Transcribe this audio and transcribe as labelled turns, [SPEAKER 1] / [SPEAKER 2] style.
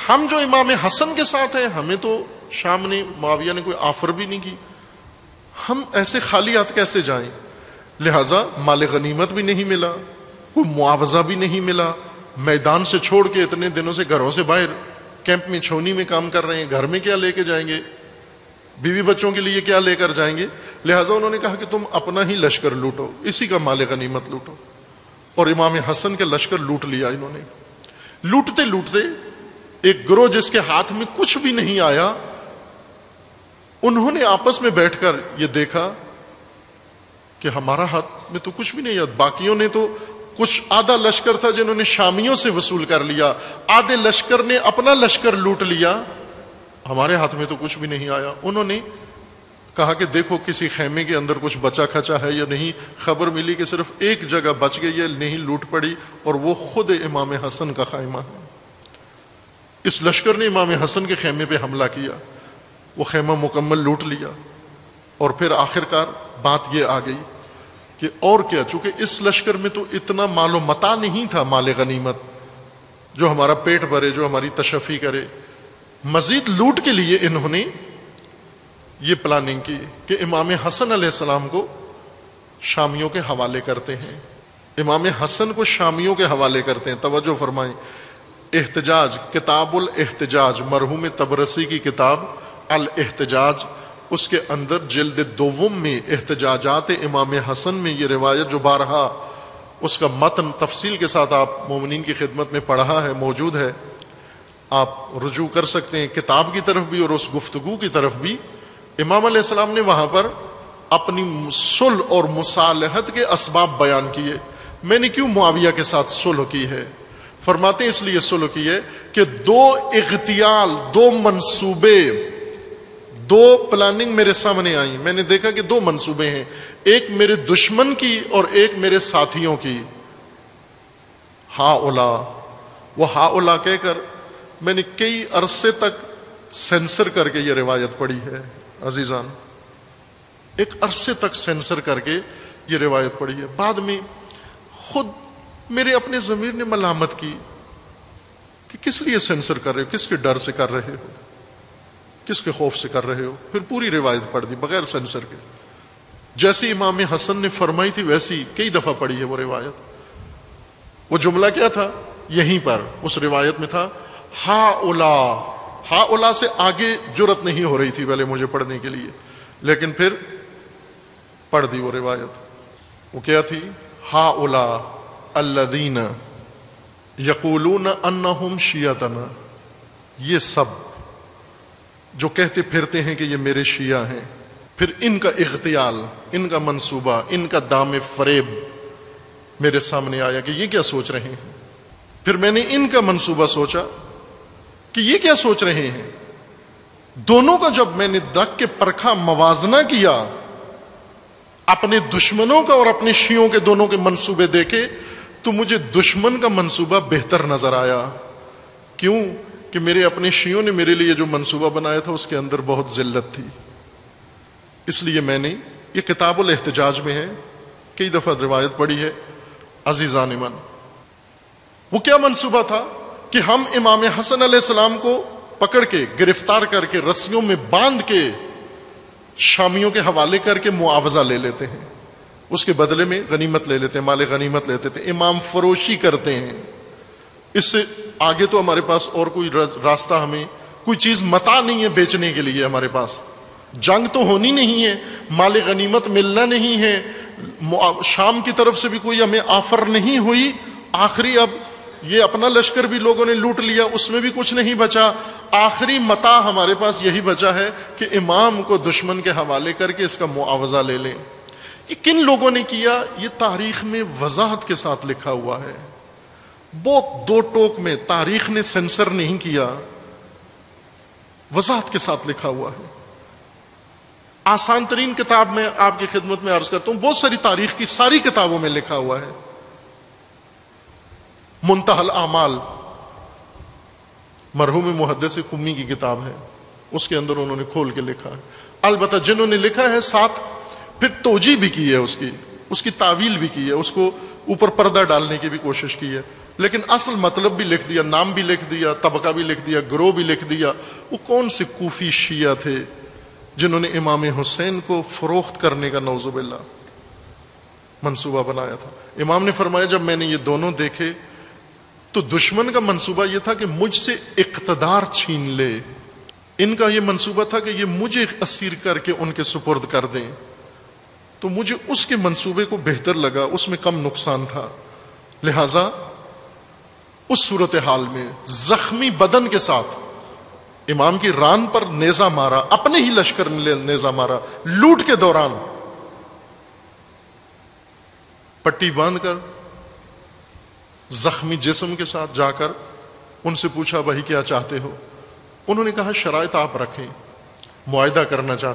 [SPEAKER 1] ہم جو امام حسن کے ساتھ ہیں، ہمیں تو شام نے معاویہ نے کوئی آفر بھی نہیں کی، ہم ایسے خالی ہاتھ کیسے جائیں؟ لہذا مال غنیمت بھی نہیں ملا، کوئی معاوضہ بھی نہیں ملا، میدان سے چھوڑ کے اتنے دنوں سے گھروں سے باہر کیمپ میں چھونی میں کام کر رہے ہیں، گھر میں کیا لے کے جائیں گے؟ بیوی بچوں کے لیے کیا لے کر جائیں گے؟ لہٰذا انہوں نے کہا کہ تم اپنا ہی لشکر لوٹو، اسی کا مال غنیمت لوٹو، اور امام حسن کے لشکر لوٹ لیا انہوں نے۔ لوٹتے لوٹتے ایک گروہ جس کے ہاتھ میں کچھ بھی نہیں آیا، انہوں نے آپس میں بیٹھ کر یہ دیکھا کہ ہمارا ہاتھ میں تو کچھ بھی نہیں ہے۔ باقیوں نے تو کچھ آدھا لشکر تھا جنہوں نے شامیوں سے وصول کر لیا، آدھے لشکر نے اپنا لشکر لوٹ لیا، ہمارے ہاتھ میں تو کچھ بھی نہیں آیا۔ انہوں نے کہا کہ دیکھو کسی خیمے کے اندر کچھ بچا کھچا ہے یا نہیں۔ خبر ملی کہ صرف ایک جگہ بچ گئی ہے، نہیں لوٹ پڑی، اور وہ خود امام حسن کا خیمہ ہے۔ اس لشکر نے امام حسن کے خیمے پہ حملہ کیا، وہ خیمہ مکمل لوٹ لیا، اور پھر آخرکار بات یہ آ گئی کہ اور کیا، چونکہ اس لشکر میں تو اتنا مال و متاع نہیں تھا، مال غنیمت جو ہمارا پیٹ بھرے، جو ہماری تشفی کرے۔ مزید لوٹ کے لیے انہوں نے یہ پلاننگ کی کہ امام حسن علیہ السلام کو شامیوں کے حوالے کرتے ہیں، امام حسن کو شامیوں کے حوالے کرتے ہیں۔ توجہ فرمائیں، احتجاج، کتاب الاحتجاج، مرحوم طبرسی کی کتاب الاحتجاج، اس کے اندر جلد دوم میں احتجاجات امام حسن میں یہ روایت جو بارہا اس کا متن تفصیل کے ساتھ آپ مومنین کی خدمت میں پڑھا ہے، موجود ہے، آپ رجوع کر سکتے ہیں کتاب کی طرف بھی اور اس گفتگو کی طرف بھی۔ امام علیہ السلام نے وہاں پر اپنی صلح اور مصالحت کے اسباب بیان کیے۔ میں نے کیوں معاویہ کے ساتھ صلح کی ہے؟ فرماتے ہیں اس لیے صلح کی ہے کہ دو اغتیال، دو منصوبے، دو پلاننگ میرے سامنے آئیں، میں نے دیکھا کہ دو منصوبے ہیں، ایک میرے دشمن کی اور ایک میرے ساتھیوں کی۔ وہ ہاؤلا کہہ کر میں نے کئی عرصے تک سینسر کر کے یہ روایت پڑھی ہے عزیزان، ایک عرصے تک سینسر کر کے یہ روایت پڑھی ہے۔ بعد میں خود میرے اپنے ضمیر نے ملامت کی کہ کس لیے سینسر کر رہے ہو، کس کے ڈر سے کر رہے ہو، کس کے خوف سے کر رہے ہو؟ پھر پوری روایت پڑھ دی بغیر سینسر کے، جیسی امام حسن نے فرمائی تھی ویسی کئی دفعہ پڑھی ہے وہ روایت۔ وہ جملہ کیا تھا؟ یہیں پر اس روایت میں تھا ہاؤلا سے آگے جرت نہیں ہو رہی تھی پہلے مجھے پڑھنے کے لیے، لیکن پھر پڑھ دی وہ روایت۔ وہ کیا تھی؟ ہاؤلا الذین یقولون انہم شیعتنا، یہ سب جو کہتے پھرتے ہیں کہ یہ میرے شیعہ ہیں، پھر ان کا اغتیال، ان کا منصوبہ، ان کا دام فریب میرے سامنے آیا کہ یہ کیا سوچ رہے ہیں۔ پھر میں نے ان کا منصوبہ سوچا کہ یہ کیا سوچ رہے ہیں۔ دونوں کا جب میں نے رکھ کے پرکھا، موازنہ کیا، اپنے دشمنوں کا اور اپنے شیعوں کے دونوں کے منصوبے دیکھے، تو مجھے دشمن کا منصوبہ بہتر نظر آیا۔ کیوں؟ کہ میرے اپنے شیعوں نے میرے لیے جو منصوبہ بنایا تھا اس کے اندر بہت ذلت تھی۔ اس لیے میں نے یہ کتاب الاحتجاج میں ہے، کئی دفعہ روایت پڑھی ہے عزیزان من۔ وہ کیا منصوبہ تھا کہ ہم امام حسن علیہ السلام کو پکڑ کے، گرفتار کر کے، رسیوں میں باندھ کے شامیوں کے حوالے کر کے معاوضہ لے لیتے ہیں، اس کے بدلے میں غنیمت لے لیتے ہیں، مال غنیمت لیتے تھے، امام فروشی کرتے ہیں۔ اس سے آگے تو ہمارے پاس اور کوئی راستہ، ہمیں کوئی چیز متاع نہیں ہے بیچنے کے لیے، ہمارے پاس جنگ تو ہونی نہیں ہے، مال غنیمت ملنا نہیں ہے، شام کی طرف سے بھی کوئی ہمیں آفر نہیں ہوئی، آخری اب یہ اپنا لشکر بھی لوگوں نے لوٹ لیا، اس میں بھی کچھ نہیں بچا، آخری متاع ہمارے پاس یہی بچا ہے کہ امام کو دشمن کے حوالے کر کے اس کا معاوضہ لے لیں۔ یہ کن لوگوں نے کیا؟ یہ تاریخ میں وضاحت کے ساتھ لکھا ہوا ہے، بہت دو ٹوک میں، تاریخ نے سینسر نہیں کیا، وضاحت کے ساتھ لکھا ہوا ہے۔ آسان ترین کتاب میں آپ کی خدمت میں عرض کرتا ہوں، بہت ساری تاریخ کی ساری کتابوں میں لکھا ہوا ہے۔ منتہی الاعمال مرحوم محدث قمی کی کتاب ہے، اس کے اندر انہوں نے کھول کے لکھا ہے۔ البتہ جنہوں نے لکھا ہے ساتھ پھر توجیہ بھی کی ہے، اس کی تعویل بھی کی ہے، اس کو اوپر پردہ ڈالنے کی بھی کوشش کی ہے۔ لیکن اصل مطلب بھی لکھ دیا، نام بھی لکھ دیا، طبقہ بھی لکھ دیا، گروہ بھی لکھ دیا۔ وہ کون سے کوفی شیعہ تھے جنہوں نے امام حسین کو فروخت کرنے کا نعوذ باللہ منصوبہ بنایا تھا؟ امام نے فرمایا جب میں نے یہ دونوں دیکھے تو دشمن کا منصوبہ یہ تھا کہ مجھ سے اقتدار چھین لے، ان کا یہ منصوبہ تھا کہ یہ مجھے اسیر کر کے ان کے سپرد کر دیں، تو مجھے اس کے منصوبے کو بہتر لگا، اس میں کم نقصان تھا، لہذا اس صورتحال میں زخمی بدن کے ساتھ امام کی ران پر نیزہ مارا، اپنے ہی لشکر نے نیزہ مارا، لوٹ کے دوران پٹی باندھ کر زخمی جسم کے ساتھ جا کر ان سے پوچھا بھائی کیا چاہتے ہو؟ انہوں نے کہا شرائط آپ رکھیں، معاہدہ کرنا چاہتے